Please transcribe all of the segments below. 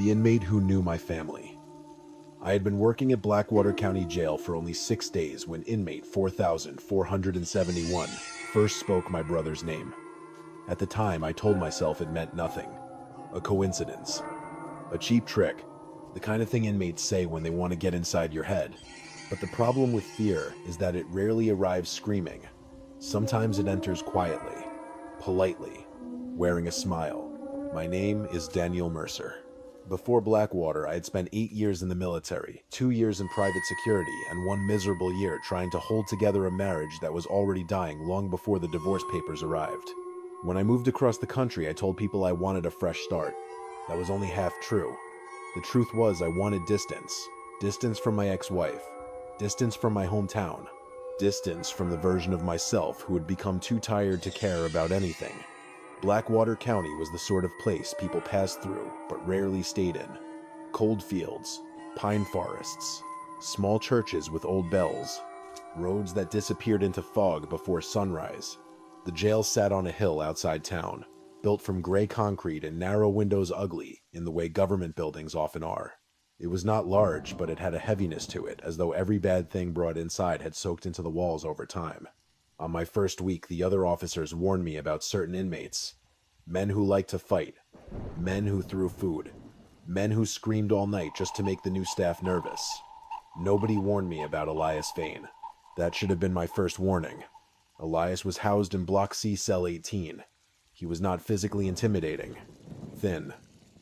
The inmate who knew my family. I had been working at Blackwater County Jail for only 6 days when inmate 4471 first spoke my brother's name. At the time, I told myself it meant nothing. A coincidence. A cheap trick. The kind of thing inmates say when they want to get inside your head. But the problem with fear is that it rarely arrives screaming. Sometimes it enters quietly, politely, wearing a smile. My name is Daniel Mercer. Before Blackwater, I had spent 8 years in the military, 2 years in private security, and 1 miserable year trying to hold together a marriage that was already dying long before the divorce papers arrived. When I moved across the country, I told people I wanted a fresh start. That was only half true. The truth was I wanted distance. Distance from my ex-wife. Distance from my hometown. Distance from the version of myself who had become too tired to care about anything. Blackwater County was the sort of place people passed through, but rarely stayed in. Cold fields, pine forests, small churches with old bells, roads that disappeared into fog before sunrise. The jail sat on a hill outside town, built from gray concrete and narrow windows ugly in the way government buildings often are. It was not large, but it had a heaviness to it, as though every bad thing brought inside had soaked into the walls over time. On my first week, the other officers warned me about certain inmates. Men who liked to fight. Men who threw food. Men who screamed all night just to make the new staff nervous. Nobody warned me about Elias Vane. That should have been my first warning. Elias was housed in Block C, Cell 18. He was not physically intimidating. Thin.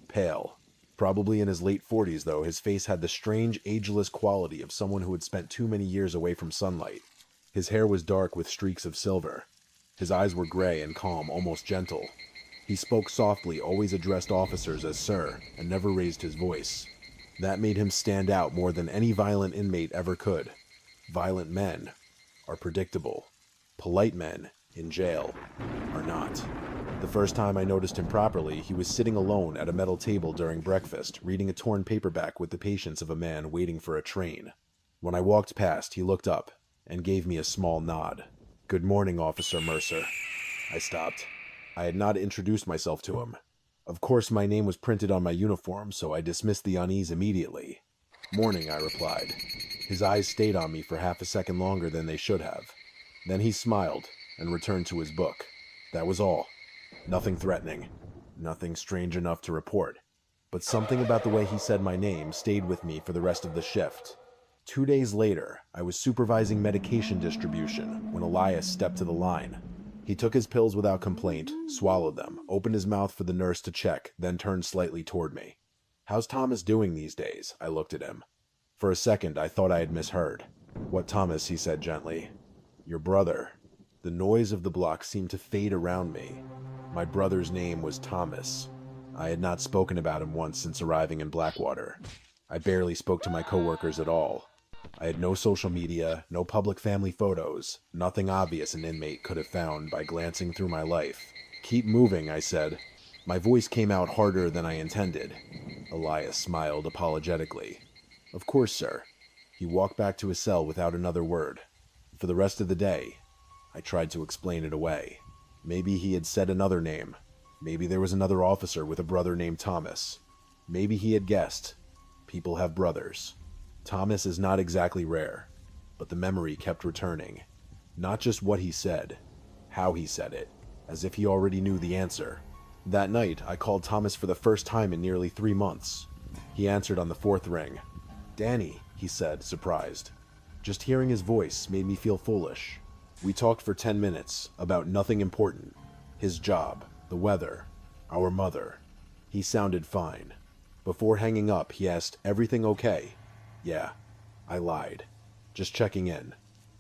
Pale. Probably in his late 40s, though, his face had the strange, ageless quality of someone who had spent too many years away from sunlight. His hair was dark with streaks of silver. His eyes were gray and calm, almost gentle. He spoke softly, always addressed officers as sir, and never raised his voice. That made him stand out more than any violent inmate ever could. Violent men are predictable. Polite men, in jail, are not. The first time I noticed him properly, he was sitting alone at a metal table during breakfast, reading a torn paperback with the patience of a man waiting for a train. When I walked past, he looked up and gave me a small nod. "Good morning, Officer Mercer." I stopped. I had not introduced myself to him. Of course, my name was printed on my uniform, so I dismissed the unease immediately. "Morning," I replied. His eyes stayed on me for half a second longer than they should have. Then he smiled and returned to his book. That was all. Nothing threatening. Nothing strange enough to report. But something about the way he said my name stayed with me for the rest of the shift. 2 days later, I was supervising medication distribution when Elias stepped to the line. He took his pills without complaint, swallowed them, opened his mouth for the nurse to check, then turned slightly toward me. "How's Thomas doing these days?" I looked at him. For a second, I thought I had misheard. "What Thomas?" he said gently. "Your brother." The noise of the block seemed to fade around me. My brother's name was Thomas. I had not spoken about him once since arriving in Blackwater. I barely spoke to my coworkers at all. I had no social media, no public family photos, nothing obvious an inmate could have found by glancing through my life. "Keep moving," I said. My voice came out harder than I intended. Elias smiled apologetically. "Of course, sir." He walked back to his cell without another word. For the rest of the day, I tried to explain it away. Maybe he had said another name. Maybe there was another officer with a brother named Thomas. Maybe he had guessed. People have brothers. Thomas is not exactly rare, but the memory kept returning. Not just what he said, how he said it, as if he already knew the answer. That night, I called Thomas for the first time in nearly 3 months. He answered on the 4th ring. "Danny," he said, surprised. Just hearing his voice made me feel foolish. We talked for 10 minutes about nothing important. His job, the weather, our mother. He sounded fine. Before hanging up, he asked, "Everything okay?" "Yeah." I lied. Just checking in.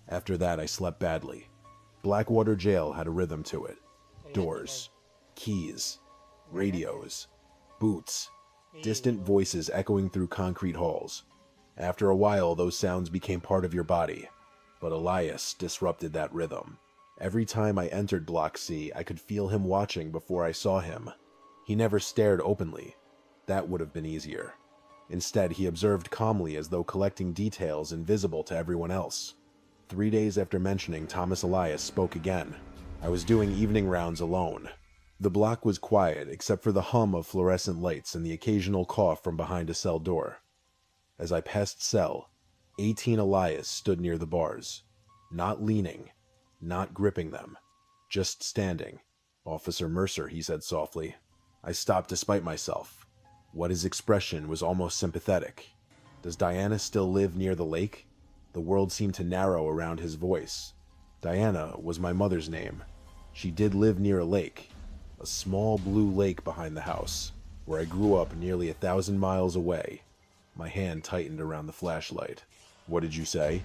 After that, I slept badly. Blackwater Jail had a rhythm to it. Doors, keys, radios, boots, distant voices echoing through concrete halls. After a while, those sounds became part of your body. But Elias disrupted that rhythm. Every time I entered Block C, I could feel him watching before I saw him. He never stared openly. That would have been easier. Instead, he observed calmly as though collecting details invisible to everyone else. 3 days after mentioning Thomas, Elias spoke again. I was doing evening rounds alone. The block was quiet except for the hum of fluorescent lights and the occasional cough from behind a cell door. As I passed cell, 18 Elias stood near the bars, not leaning, not gripping them, just standing. "Officer Mercer," he said softly. I stopped despite myself. What his expression was almost sympathetic. Does Diana still live near the lake? The world seemed to narrow around his voice. Diana was my mother's name. She did live near a lake, a small blue lake behind the house, where I grew up nearly 1,000 miles away. My hand tightened around the flashlight. "What did you say?"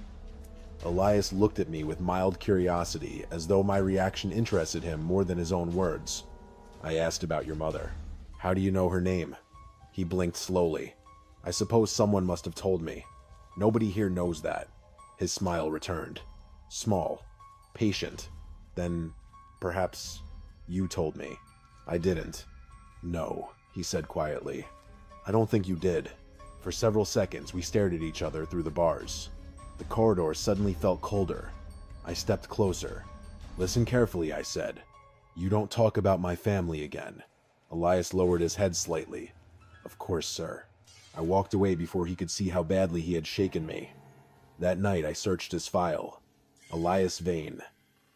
Elias looked at me with mild curiosity, as though my reaction interested him more than his own words. "I asked about your mother. How do you know her name?" He blinked slowly. "I suppose someone must have told me. Nobody here knows that." His smile returned. Small, patient. "Then, perhaps, you told me." "I didn't." "No," he said quietly. "I don't think you did." For several seconds, we stared at each other through the bars. The corridor suddenly felt colder. I stepped closer. "Listen carefully," I said. "You don't talk about my family again." Elias lowered his head slightly. "Of course, sir." I walked away before he could see how badly he had shaken me. That night, I searched his file. Elias Vane,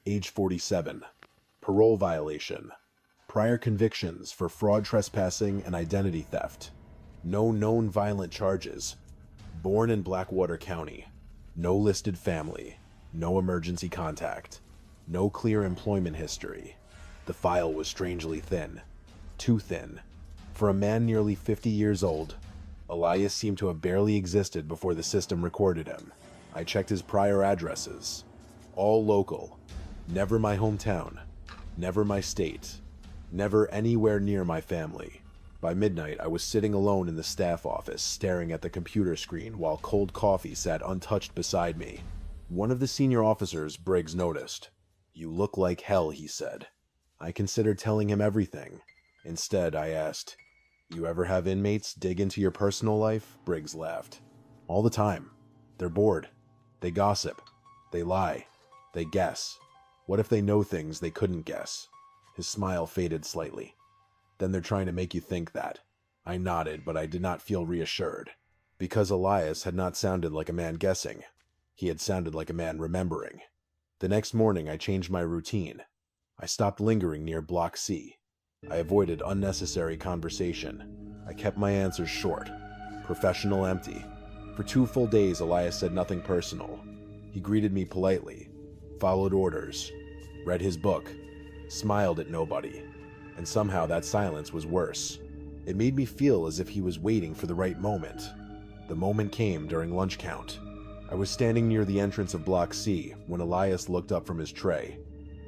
age 47, parole violation, prior convictions for fraud, trespassing, and identity theft. No known violent charges. Born in Blackwater County. No listed family. No emergency contact. No clear employment history. The file was strangely thin. Too thin. For a man nearly 50 years old, Elias seemed to have barely existed before the system recorded him. I checked his prior addresses. All local. Never my hometown. Never my state. Never anywhere near my family. By midnight, I was sitting alone in the staff office, staring at the computer screen while cold coffee sat untouched beside me. One of the senior officers, Briggs, noticed. "You look like hell," he said. I considered telling him everything. Instead, I asked, "You ever have inmates dig into your personal life?" Briggs laughed. "All the time. They're bored. They gossip. They lie. They guess. What if they know things they couldn't guess?" His smile faded slightly. "Then they're trying to make you think that." I nodded, but I did not feel reassured. Because Elias had not sounded like a man guessing. He had sounded like a man remembering. The next morning, I changed my routine. I stopped lingering near Block C. I avoided unnecessary conversation. I kept my answers short. Professional, empty. For 2 full days, Elias said nothing personal. He greeted me politely, followed orders, read his book, smiled at nobody. And somehow that silence was worse. It made me feel as if he was waiting for the right moment. The moment came during lunch count. I was standing near the entrance of Block C when Elias looked up from his tray.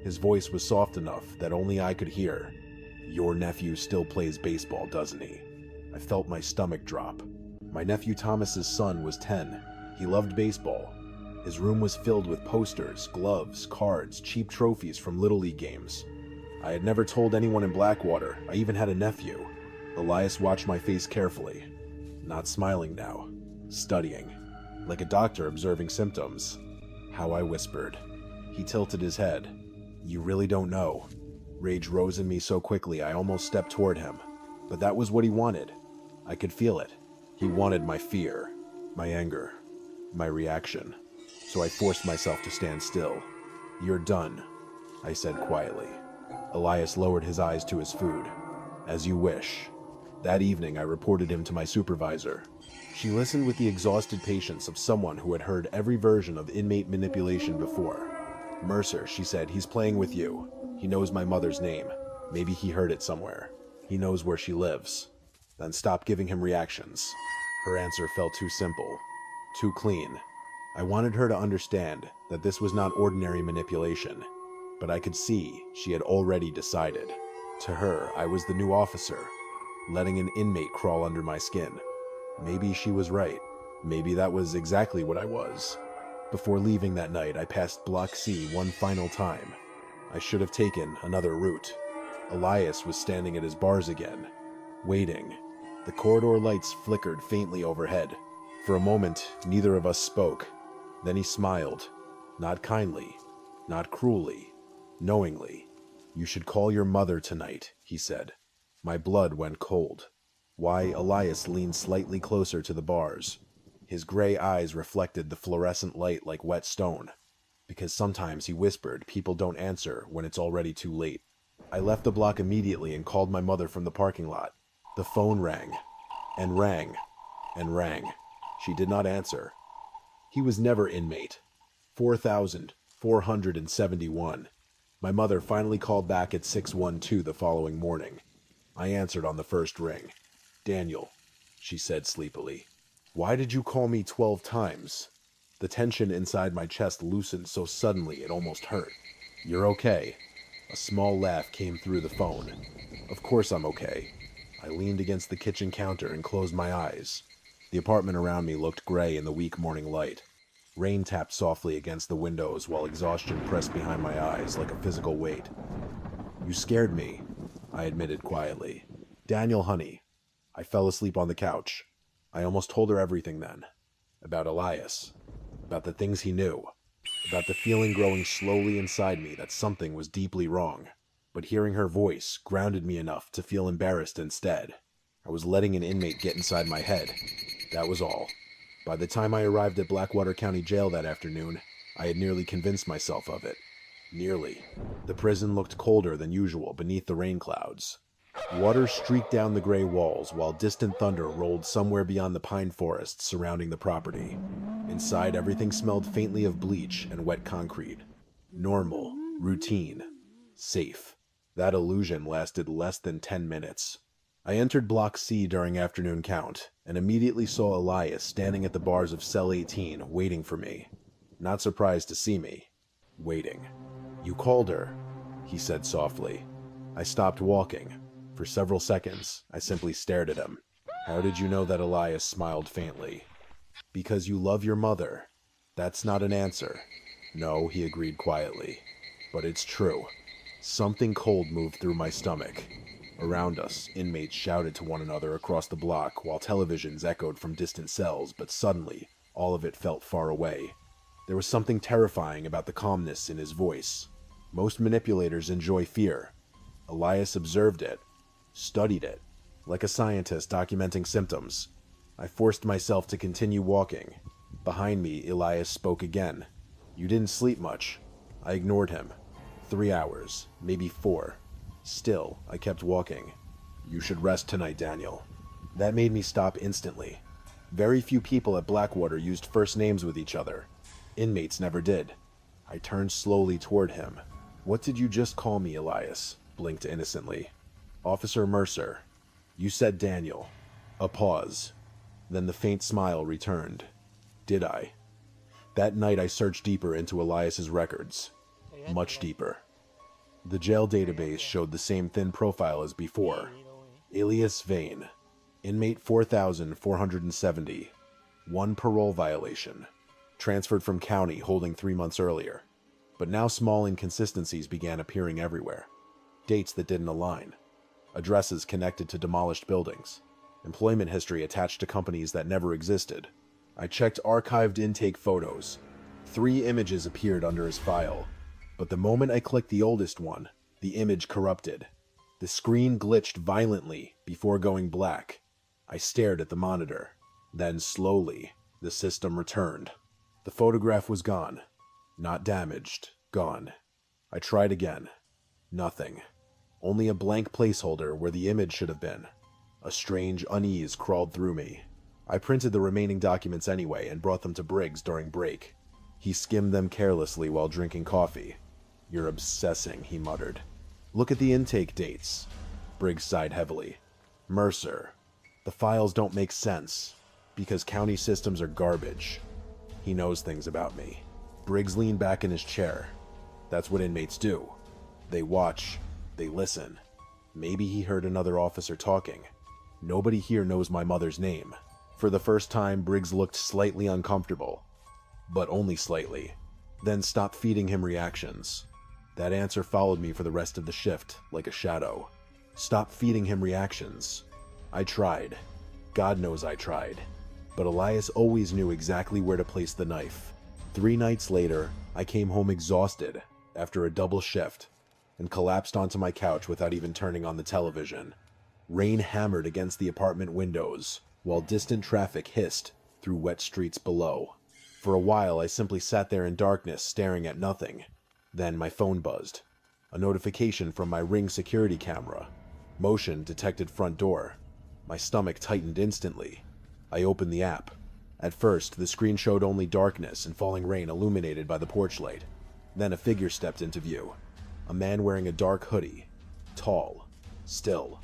His voice was soft enough that only I could hear. "Your nephew still plays baseball, doesn't he?" I felt my stomach drop. My nephew Thomas's son was 10. He loved baseball. His room was filled with posters, gloves, cards, cheap trophies from Little League games. I had never told anyone in Blackwater I even had a nephew. Elias watched my face carefully. Not smiling now. Studying. Like a doctor observing symptoms. How I whispered. He tilted his head. "You really don't know." Rage rose in me so quickly I almost stepped toward him. But that was what he wanted. I could feel it. He wanted my fear, my anger, my reaction. So I forced myself to stand still. "You're done," I said quietly. Elias lowered his eyes to his food. "As you wish." That evening I reported him to my supervisor. She listened with the exhausted patience of someone who had heard every version of inmate manipulation before. "Mercer," she said, "he's playing with you. He knows my mother's name. Maybe he heard it somewhere. He knows where she lives. Then stop giving him reactions." Her answer felt too simple, too clean. I wanted her to understand that this was not ordinary manipulation, but I could see she had already decided. To her, I was the new officer, letting an inmate crawl under my skin. Maybe she was right. Maybe that was exactly what I was. Before leaving that night, I passed Block C one final time. I should have taken another route. Elias was standing at his bars again, waiting. The corridor lights flickered faintly overhead. For a moment, neither of us spoke. Then he smiled. Not kindly, not cruelly, knowingly. "You should call your mother tonight," he said. My blood went cold. Why, Elias leaned slightly closer to the bars. His gray eyes reflected the fluorescent light like wet stone. Because sometimes, he whispered, people don't answer when it's already too late. I left the block immediately and called my mother from the parking lot. The phone rang, and rang, and rang. She did not answer. He was never inmate. 4,471. My mother finally called back at 612 the following morning. I answered on the first ring. Daniel, she said sleepily. Why did you call me 12 times? The tension inside my chest loosened so suddenly it almost hurt. You're okay. A small laugh came through the phone. Of course I'm okay. I leaned against the kitchen counter and closed my eyes. The apartment around me looked gray in the weak morning light. Rain tapped softly against the windows while exhaustion pressed behind my eyes like a physical weight. You scared me, I admitted quietly. Daniel, honey. I fell asleep on the couch. I almost told her everything then. About Elias. About the things he knew. About the feeling growing slowly inside me that something was deeply wrong. But hearing her voice grounded me enough to feel embarrassed instead. I was letting an inmate get inside my head. That was all. By the time I arrived at Blackwater County Jail that afternoon, I had nearly convinced myself of it. Nearly. The prison looked colder than usual beneath the rain clouds. Water streaked down the gray walls while distant thunder rolled somewhere beyond the pine forests surrounding the property. Inside, everything smelled faintly of bleach and wet concrete. Normal, routine, safe. That illusion lasted less than 10 minutes. I entered Block C during afternoon count, and immediately saw Elias standing at the bars of Cell 18, waiting for me. Not surprised to see me. Waiting. You called her, he said softly. I stopped walking. For several seconds, I simply stared at him. How did you know that? Elias smiled faintly. Because you love your mother. That's not an answer. No, he agreed quietly. But it's true. Something cold moved through my stomach. Around us, inmates shouted to one another across the block while televisions echoed from distant cells, but suddenly, all of it felt far away. There was something terrifying about the calmness in his voice. Most manipulators enjoy fear. Elias observed it, studied it, like a scientist documenting symptoms. I forced myself to continue walking. Behind me, Elias spoke again. You didn't sleep much. I ignored him. 3 hours, maybe 4. Still, I kept walking. You should rest tonight, Daniel. That made me stop instantly. Very few people at Blackwater used first names with each other. Inmates never did. I turned slowly toward him. What did you just call me, Elias? Blinked innocently. Officer Mercer. You said Daniel. A pause. Then the faint smile returned. Did I? That night I searched deeper into Elias's records. Much deeper. The jail database showed the same thin profile as before. Alias Vane. Inmate 4,470. 1 parole violation. Transferred from county holding 3 months earlier. But now small inconsistencies began appearing everywhere. Dates that didn't align. Addresses connected to demolished buildings. Employment history attached to companies that never existed. I checked archived intake photos. 3 images appeared under his file. But the moment I clicked the oldest one, the image corrupted. The screen glitched violently before going black. I stared at the monitor. Then slowly, the system returned. The photograph was gone. Not damaged. Gone. I tried again. Nothing. Only a blank placeholder where the image should have been. A strange unease crawled through me. I printed the remaining documents anyway and brought them to Briggs during break. He skimmed them carelessly while drinking coffee. You're obsessing, he muttered. Look at the intake dates. Briggs sighed heavily. Mercer. The files don't make sense. Because county systems are garbage. He knows things about me. Briggs leaned back in his chair. That's what inmates do. They watch. They listen. Maybe he heard another officer talking. Nobody here knows my mother's name. For the first time, Briggs looked slightly uncomfortable. But only slightly. Then stopped feeding him reactions. That answer followed me for the rest of the shift, like a shadow. Stop feeding him reactions. I tried. God knows I tried. But Elias always knew exactly where to place the knife. 3 nights later, I came home exhausted, after a double shift. and collapsed onto my couch without even turning on the television. Rain hammered against the apartment windows, while distant traffic hissed through wet streets below. For a while, I simply sat there in darkness, staring at nothing. Then my phone buzzed. A notification from my Ring security camera. Motion detected front door. My stomach tightened instantly. I opened the app. At first, the screen showed only darkness and falling rain illuminated by the porch light. Then a figure stepped into view. A man wearing a dark hoodie. Tall. Still.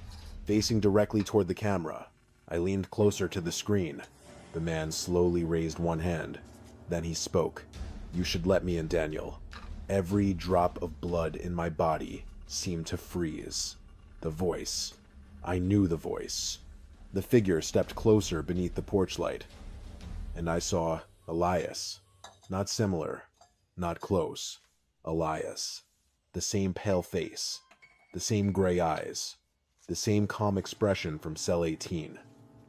Facing directly toward the camera. I leaned closer to the screen. The man slowly raised one hand. Then he spoke. "You should let me in, Daniel." Every drop of blood in my body seemed to freeze. The voice. I knew the voice. The figure stepped closer beneath the porch light. And I saw Elias. Not similar. Not close. Elias. The same pale face. The same gray eyes. The same calm expression from Cell 18.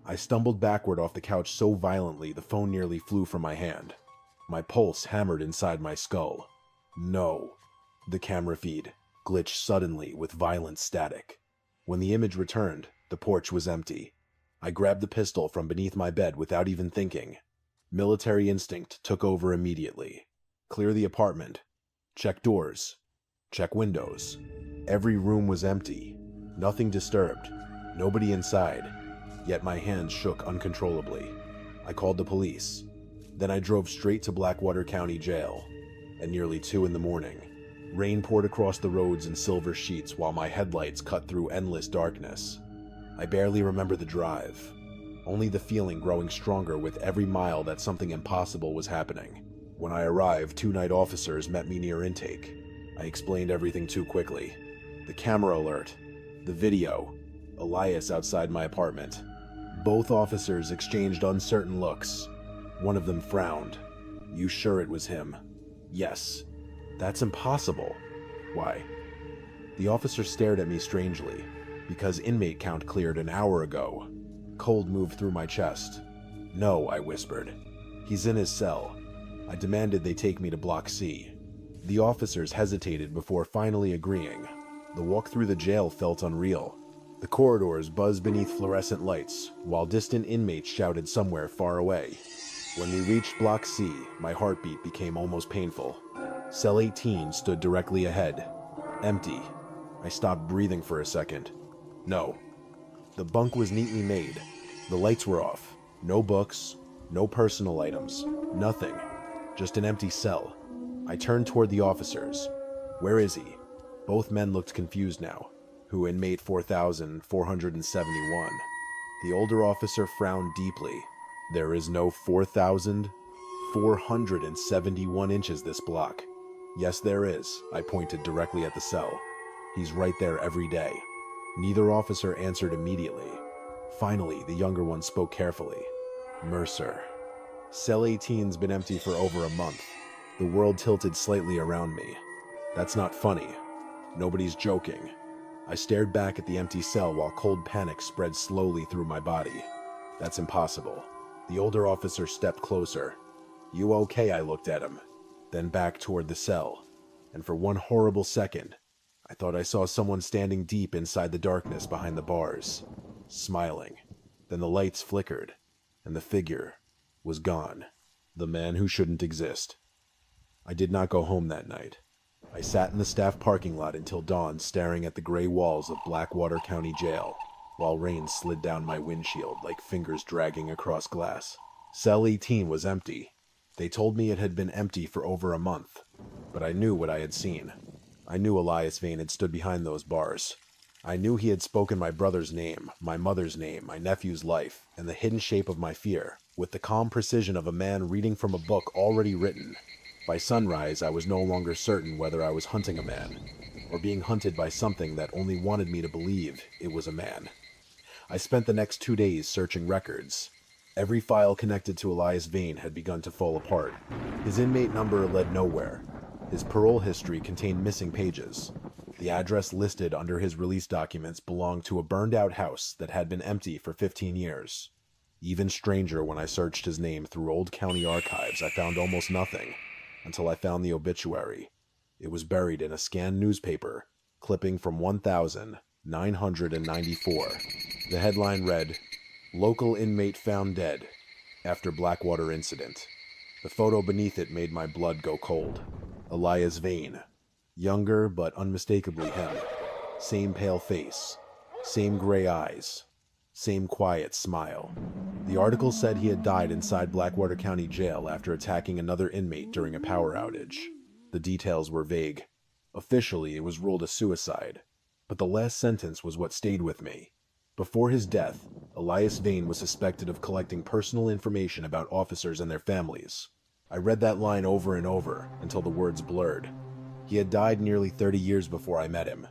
I stumbled backward off the couch so violently the phone nearly flew from my hand. My pulse hammered inside my skull. No. The camera feed glitched suddenly with violent static. When the image returned, the porch was empty. I grabbed the pistol from beneath my bed without even thinking. Military instinct took over immediately. Clear the apartment. Check doors. Check windows. Every room was empty. Nothing disturbed. Nobody inside. Yet my hands shook uncontrollably. I called the police. Then I drove straight to Blackwater County Jail. At nearly 2 in the morning, rain poured across the roads in silver sheets while my headlights cut through endless darkness. I barely remember the drive, only the feeling growing stronger with every mile that something impossible was happening. When I arrived, 2 night officers met me near intake. I explained everything too quickly. The camera alert, the video, Elias outside my apartment. Both officers exchanged uncertain looks. One of them frowned. "You sure it was him?" "Yes." "That's impossible." "Why?" The officer stared at me strangely. "Because inmate count cleared an hour ago." Cold moved through my chest. "No," I whispered. "He's in his cell." I demanded they take me to Block C. The officers hesitated before finally agreeing. The walk through the jail felt unreal. The corridors buzzed beneath fluorescent lights, while distant inmates shouted somewhere far away. When we reached Block C, my heartbeat became almost painful. Cell 18 stood directly ahead. Empty. I stopped breathing for a second. No. The bunk was neatly made. The lights were off. No books. No personal items. Nothing. Just an empty cell. I turned toward the officers. "Where is he?" Both men looked confused now. "Who, inmate 4471? The older officer frowned deeply. "There is no 4,471 inches this block." "Yes, there is." I pointed directly at the cell. "He's right there every day." Neither officer answered immediately. Finally, the younger one spoke carefully. "Mercer." Cell 18's been empty for over a month. The world tilted slightly around me. "That's not funny. Nobody's joking." I stared back at the empty cell while cold panic spread slowly through my body. "That's impossible." The older officer stepped closer. "You okay?" I looked at him, then back toward the cell. And for one horrible second, I thought I saw someone standing deep inside the darkness behind the bars, smiling. Then the lights flickered, and the figure was gone. The man who shouldn't exist. I did not go home that night. I sat in the staff parking lot until dawn, staring at the gray walls of Blackwater County Jail, while rain slid down my windshield like fingers dragging across glass. Cell 18 was empty. They told me it had been empty for over a month, but I knew what I had seen. I knew Elias Vane had stood behind those bars. I knew he had spoken my brother's name, my mother's name, my nephew's life, and the hidden shape of my fear, with the calm precision of a man reading from a book already written. By sunrise, I was no longer certain whether I was hunting a man, or being hunted by something that only wanted me to believe it was a man. I spent the next 2 days searching records. Every file connected to Elias Vane had begun to fall apart. His inmate number led nowhere. His parole history contained missing pages. The address listed under his release documents belonged to a burned-out house that had been empty for 15 years. Even stranger, when I searched his name through old county archives, I found almost nothing, until I found the obituary. It was buried in a scanned newspaper, clipping from 1994. The headline read, "Local inmate found dead after Blackwater incident." The photo beneath it made my blood go cold. Elias Vane. Younger but unmistakably him. Same pale face. Same gray eyes. Same quiet smile. The article said he had died inside Blackwater County Jail after attacking another inmate during a power outage. The details were vague. Officially, it was ruled a suicide. But the last sentence was what stayed with me. Before his death, Elias Vane was suspected of collecting personal information about officers and their families. I read that line over and over until the words blurred. He had died nearly 30 years before I met him.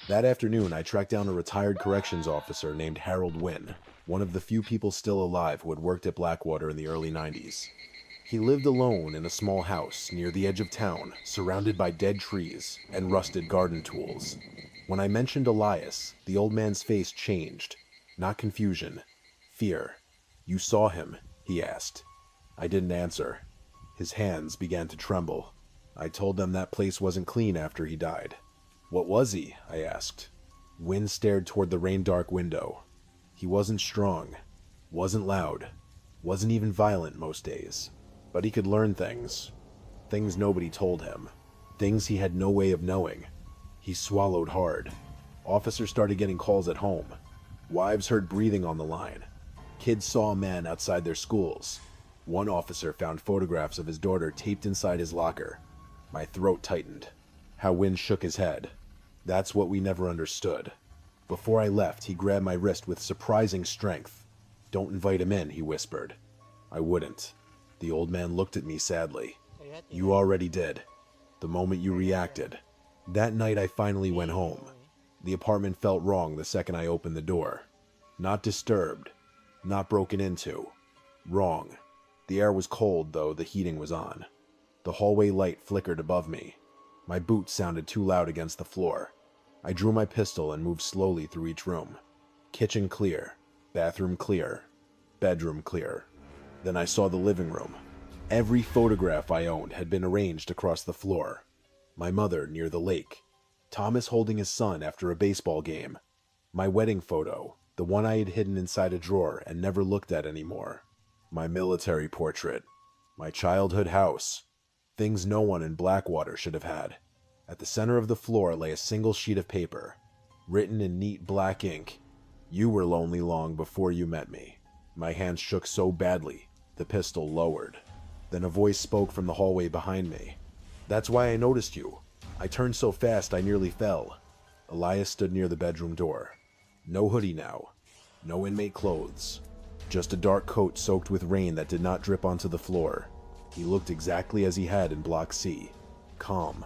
That afternoon, I tracked down a retired corrections officer named Harold Wynn, one of the few people still alive who had worked at Blackwater in the early 90s. He lived alone in a small house near the edge of town, surrounded by dead trees and rusted garden tools. When I mentioned Elias, the old man's face changed. Not confusion, fear. "You saw him?" he asked. I didn't answer. His hands began to tremble. I told them that place wasn't clean after he died. "What was he?" I asked. Wynn stared toward the rain-dark window. He wasn't strong, wasn't loud, wasn't even violent most days. But he could learn things. Things nobody told him. Things he had no way of knowing. He swallowed hard. Officers started getting calls at home. Wives heard breathing on the line. Kids saw a man outside their schools. One officer found photographs of his daughter taped inside his locker. My throat tightened. How Wynn shook his head. That's what we never understood. Before I left, he grabbed my wrist with surprising strength. "Don't invite him in," he whispered. I wouldn't. The old man looked at me sadly. "You already did. The moment you reacted." That night I finally went home. The apartment felt wrong the second I opened the door. Not disturbed. Not broken into. Wrong. The air was cold, though the heating was on. The hallway light flickered above me. My boots sounded too loud against the floor. I drew my pistol and moved slowly through each room. Kitchen clear. Bathroom clear. Bedroom clear. Then I saw the living room. Every photograph I owned had been arranged across the floor. My mother near the lake. Thomas holding his son after a baseball game. My wedding photo, the one I had hidden inside a drawer and never looked at anymore. My military portrait. My childhood house. Things no one in Blackwater should have had. At the center of the floor lay a single sheet of paper, written in neat black ink. "You were lonely long before you met me." My hands shook so badly, the pistol lowered. Then a voice spoke from the hallway behind me. "That's why I noticed you. I turned so fast I nearly fell." Elias stood near the bedroom door. No hoodie now. No inmate clothes. Just a dark coat soaked with rain that did not drip onto the floor. He looked exactly as he had in Block C. Calm.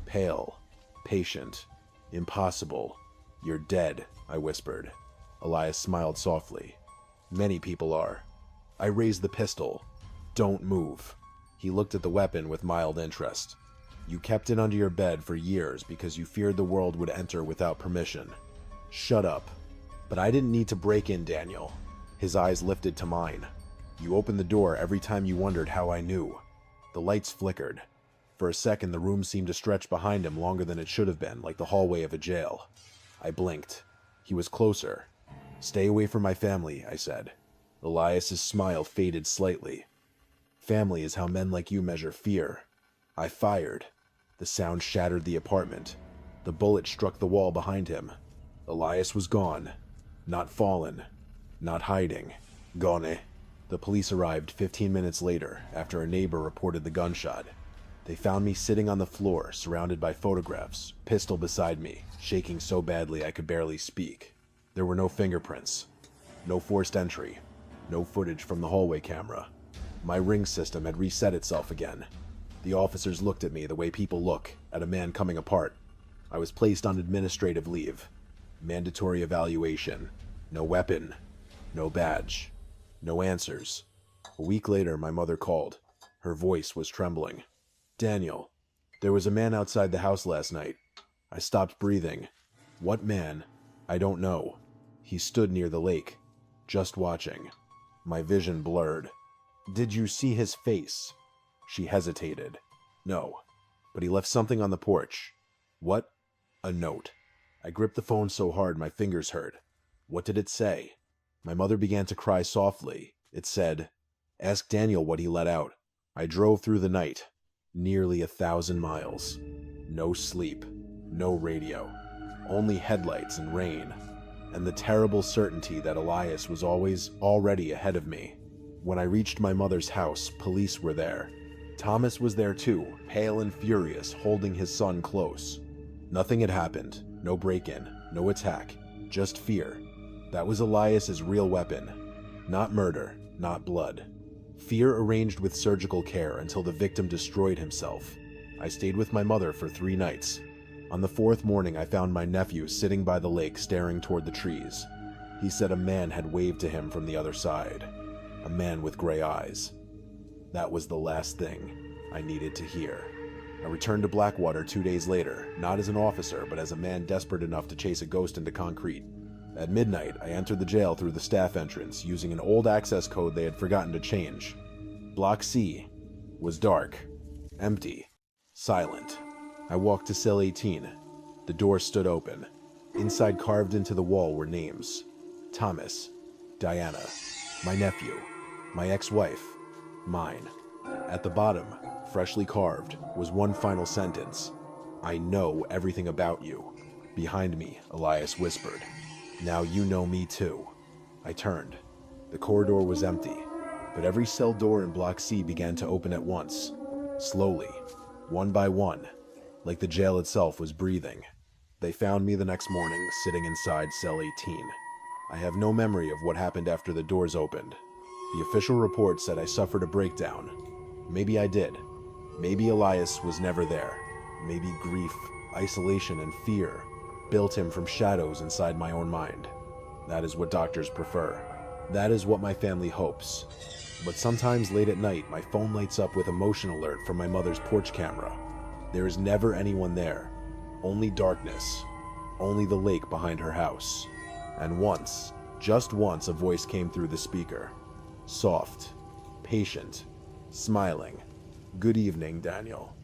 Pale. Patient. Impossible. "You're dead," I whispered. Elias smiled softly. "Many people are." I raised the pistol. "Don't move." He looked at the weapon with mild interest. "You kept it under your bed for years because you feared the world would enter without permission." "Shut up." "But I didn't need to break in, Daniel." His eyes lifted to mine. "You opened the door every time you wondered how I knew." The lights flickered. For a second, the room seemed to stretch behind him longer than it should have been, like the hallway of a jail. I blinked. He was closer. "Stay away from my family," I said. Elias's smile faded slightly. "Family is how men like you measure fear." I fired. The sound shattered the apartment. The bullet struck the wall behind him. Elias was gone. Not fallen. Not hiding. Gone. The police arrived 15 minutes later, after a neighbor reported the gunshot. They found me sitting on the floor, surrounded by photographs, pistol beside me, shaking so badly I could barely speak. There were no fingerprints. No forced entry. No footage from the hallway camera. My ring system had reset itself again. The officers looked at me the way people look at a man coming apart. I was placed on administrative leave. Mandatory evaluation. No weapon. No badge. No answers. A week later, my mother called. Her voice was trembling. "Daniel, there was a man outside the house last night." I stopped breathing. "What man?" "I don't know. He stood near the lake, just watching." My vision blurred. "Did you see his face?" She hesitated. "No, but he left something on the porch." "What?" "A note." I gripped the phone so hard my fingers hurt. What did it say? My mother began to cry softly. It said, "Ask Daniel what he let out." I drove through the night, nearly 1,000 miles. No sleep, no radio, only headlights and rain, and the terrible certainty that Elias was already ahead of me. When I reached my mother's house, police were there. Thomas was there too, pale and furious, holding his son close. Nothing had happened, no break-in, no attack, just fear. That was Elias's real weapon. Not murder, not blood. Fear arranged with surgical care until the victim destroyed himself. I stayed with my mother for 3 nights. On the 4th morning, I found my nephew sitting by the lake staring toward the trees. He said a man had waved to him from the other side. A man with gray eyes. That was the last thing I needed to hear. I returned to Blackwater 2 days later, not as an officer, but as a man desperate enough to chase a ghost into concrete. At midnight, I entered the jail through the staff entrance, using an old access code they had forgotten to change. Block C was dark, empty, silent. I walked to cell 18. The door stood open. Inside, carved into the wall, were names. Thomas, Diana, my nephew, my ex-wife, mine. At the bottom, freshly carved, was one final sentence. "I know everything about you." Behind me, Elias whispered, "Now you know me too." I turned. The corridor was empty, but every cell door in Block C began to open at once, slowly, one by one, like the jail itself was breathing. They found me the next morning, sitting inside cell 18. I have no memory of what happened after the doors opened. The official report said I suffered a breakdown. Maybe I did. Maybe Elias was never there. Maybe grief, isolation, and fear built him from shadows inside my own mind. That is what doctors prefer. That is what my family hopes. But sometimes late at night, my phone lights up with a motion alert from my mother's porch camera. There is never anyone there. Only darkness. Only the lake behind her house. And once, just once, a voice came through the speaker. Soft, patient, smiling. "Good evening, Daniel."